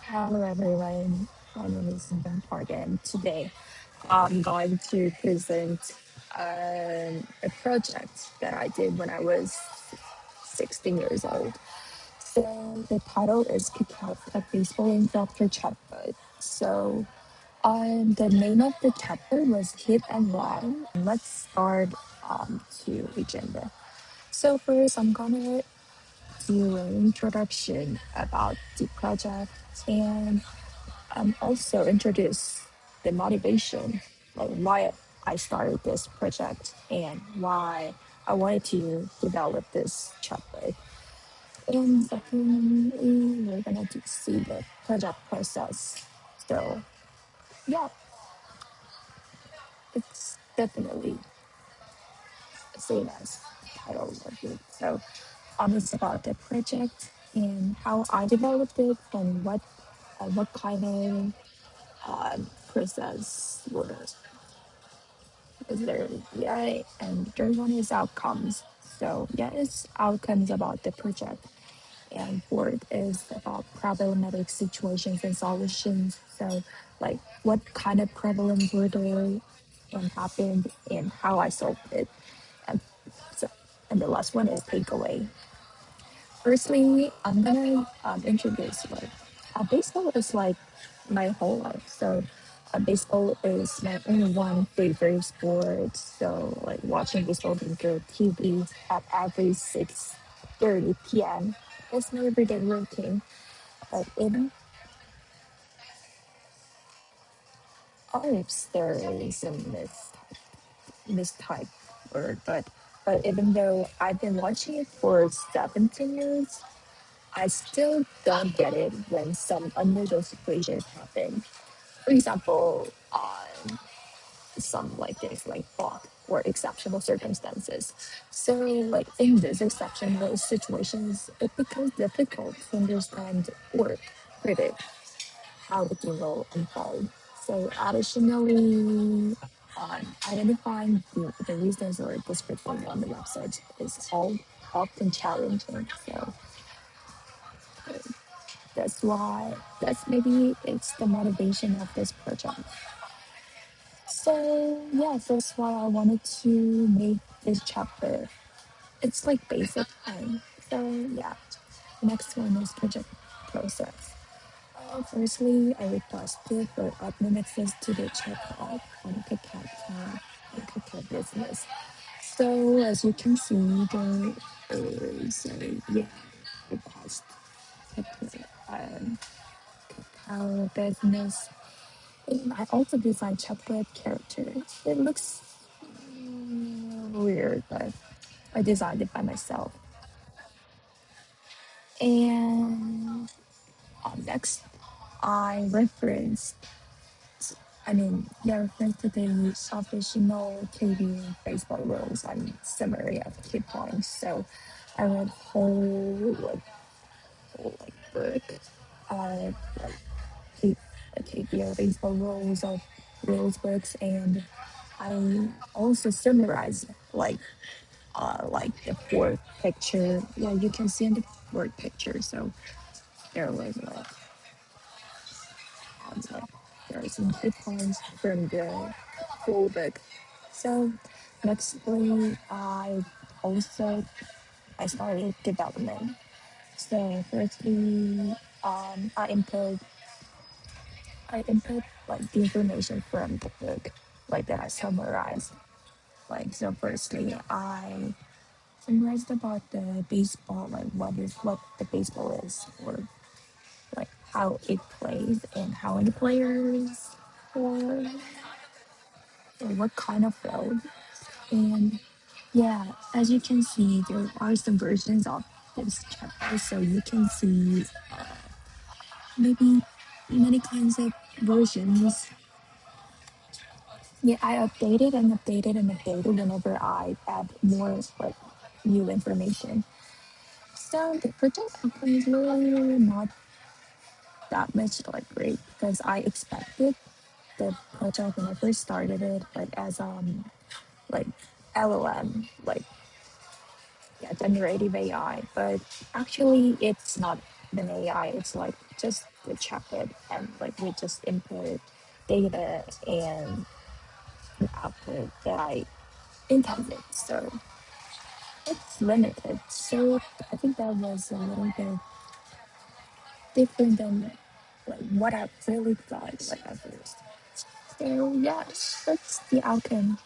Hello everyone, my name is Ben Park and today I'm going to present a project that I did when I was 16 years old. So the title is Kakaotalk Baseball Instructor Chatbot. So the name of the chapter was Hit and Run. Let's start to agenda. So first I'm gonna do an introduction about the project and also introduce the motivation, like why I started this project and why I wanted to develop this chatbot. And secondly, we're gonna see the project process. So yeah, it's definitely the same as title of it. So it's about the project and how I developed it and what kind of process was there. Yeah, and the third one is outcomes. So yeah, it's outcomes about the project. And fourth is about problematic situations and solutions. So like what kind of problems were there and happened and how I solved it. And so and the last one is takeaway. Firstly, I'm gonna introduce like baseball is like my whole life. So baseball is my only one favorite sport. So like watching baseball on the TV at every 6:30 p.m. is my everyday routine. But even if there is a mistype word, but even though I've been watching it for 17 years, I still don't get it when some unusual situations happen. For example, some like this, like block or exceptional circumstances. So, like in these exceptional situations, it becomes difficult to understand or predict how the game will unfold. So, additionally, identifying the reasons or description on the website is all often challenging. So, that's why that's maybe it's the motivation of this project. So yeah, that's why I wanted to make this chapter. It's like basic thing. So yeah, next one is project process. Firstly, I requested for admin access to the chatbot on Kakao business. So as you can see, there is a request um, Kakao business. And I also designed chocolate characters. It looks weird, but I designed it by myself. And next, I referenced, reference to the official TV baseball rules and summary of key points. So I read whole book, uh, like KPO baseball rules books, and I also summarized like the fourth picture. Yeah, you can see in the fourth picture. So there was like there are some key points from the full book. So nextly, also I started development. So firstly, I input like the information from the book, like that I summarized. Like so, firstly, I summarized about the baseball, like what the baseball is, or like how it plays and how many players, or, or what kind of field. And yeah, as you can see, there are some versions of this chapter, so you can see maybe many kinds of versions. Yeah, I updated and updated and updated whenever I add more like new information. So the project outcome is really not that much like great because I expected the project when I first started it like as like LLM, like yeah, generative AI, but actually it's not than AI. It's like just the chatbot, and like we just input data and the output that I intended. So it's limited. So I think that was a little bit different than like what I really thought like at first. So yeah, that's the outcome.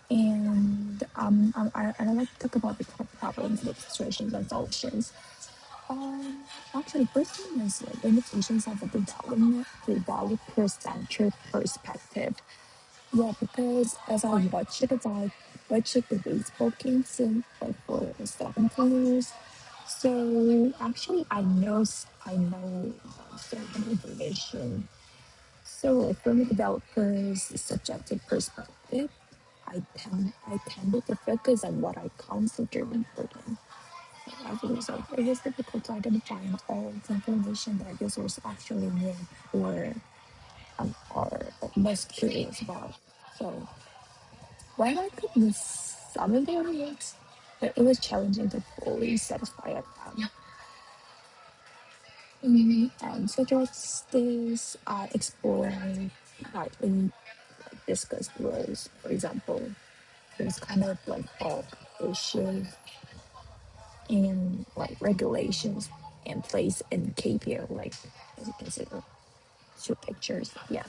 And I like to talk about the problems, the situations, and solutions. Actually, first one is limitations of the developer-centered perspective. Yeah, because as I watch the baseball games in like for 17 years, so actually I know certain information. So from a developer's subjective perspective, I tended to focus on what I consider important. As a result, it was difficult to identify all the information that users actually need or are most curious about. So while I could miss some of their needs, but it was challenging to fully satisfy them. And so towards this, I explored widely discussed roles. For example, there's kind of like bulk issues and like regulations in place in KPO, like as you can see the two pictures. Yeah.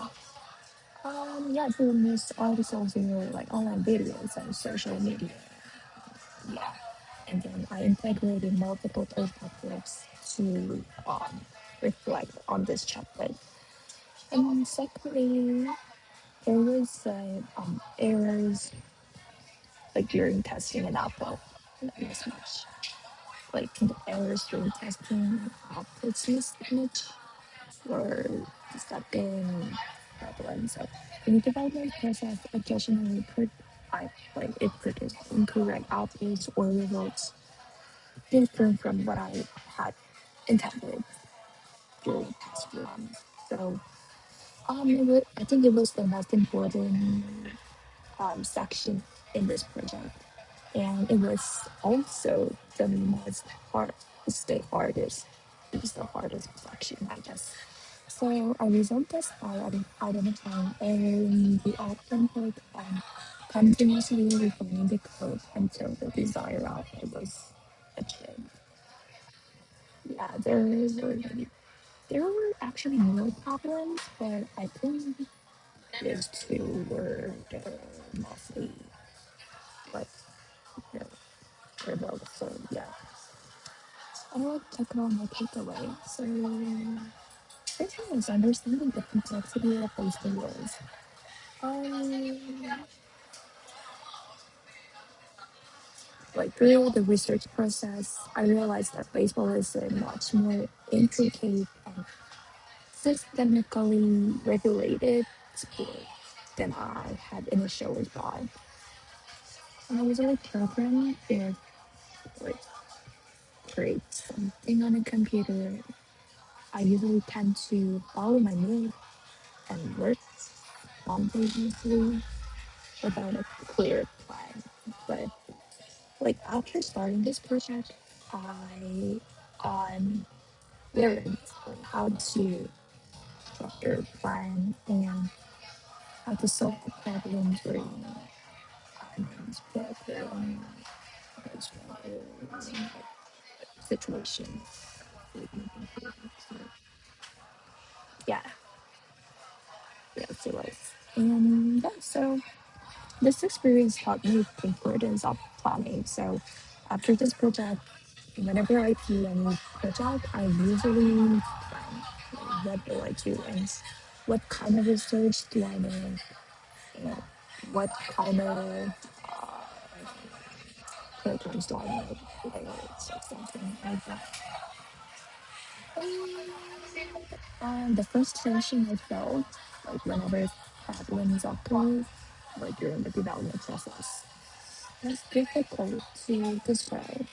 Yeah, for news articles or like online videos and social media. Yeah. And then I integrated multiple perspectives to reflect on this chapter. And secondly, there was errors like during testing and output. Not as much. Like the errors during testing outputs mismatch or disrupting prevalence. So in the development process, occasionally I like it produced incorrect outputs or results different from what I had intended during test run. So I think it was the most important section in this project, and it was also the most hard, it's the hardest, it's the hardest section, I guess. So I resolved this by identifying the output and continuously refining the code until the desired output was achieved. Yeah, there were actually more problems, but I think these two were mostly like you know, were so yeah. I like to talk about my takeaway. So first one is understanding the complexity of baseball rules. Um, like through the research process, I realized that baseball is a much more intricate and systemically regulated sport than I had initially thought. When I was like programming or like create something on a computer, I usually tend to follow my mood and work spontaneously without a clear plan. But like after starting this project, I learned how to structure plan and how to solve the problems during unexpected situations. So, yeah, yes, it was. And yeah, so this experience taught me the importance of planning. So after this project, whenever I do any project, I usually plan what do I do and what kind of research do I need and what kind of programs do I need, like something like that. And the frustration I felt, like whenever problems occur, like during the development process, was difficult to describe.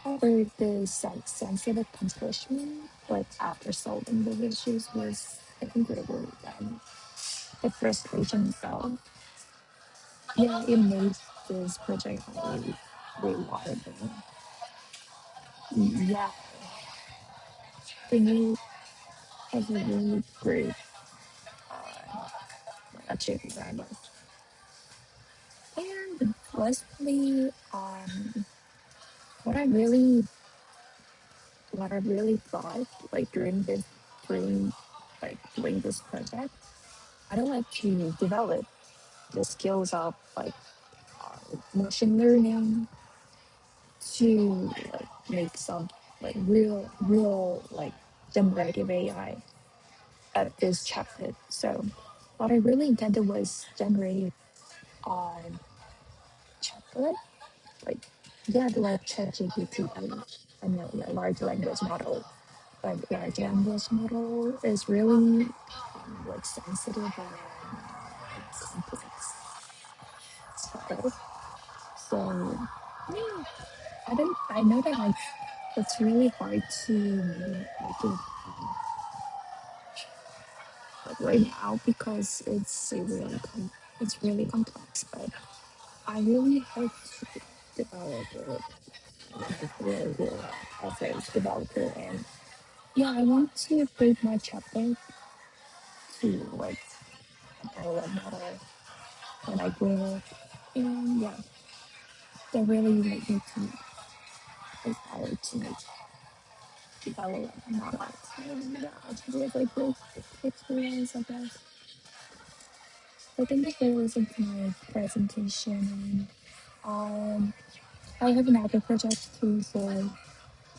However, the sense of accomplishment, like after solving the issues, was I think greater than the frustration itself. Yeah, it made this project highly rewarding. yeah, the new has a really great achievement. And lastly, what I really what I really thought like during doing this project, I don't like to develop the skills of like machine learning to like make some like real like generative AI at this chapter. So what I really intended was generate on chatbot, like yeah, like ChatGPT and a large language model. But large language model is really like sensitive and complex stuff. So yeah, I know that like it's really hard to make it like right now because it's really complex. But I really hope to develop it really as a developer. And yeah, I want to build my chapter to like develop model when I grow up. And yeah, that really made me to inspired to make develop models. And yeah, it was like great experience, I guess. So thank you for listening to my presentation. Um, I have another project too, so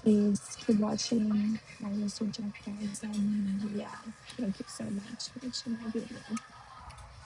please keep watching my research efforts. And yeah, thank you so much for watching my video.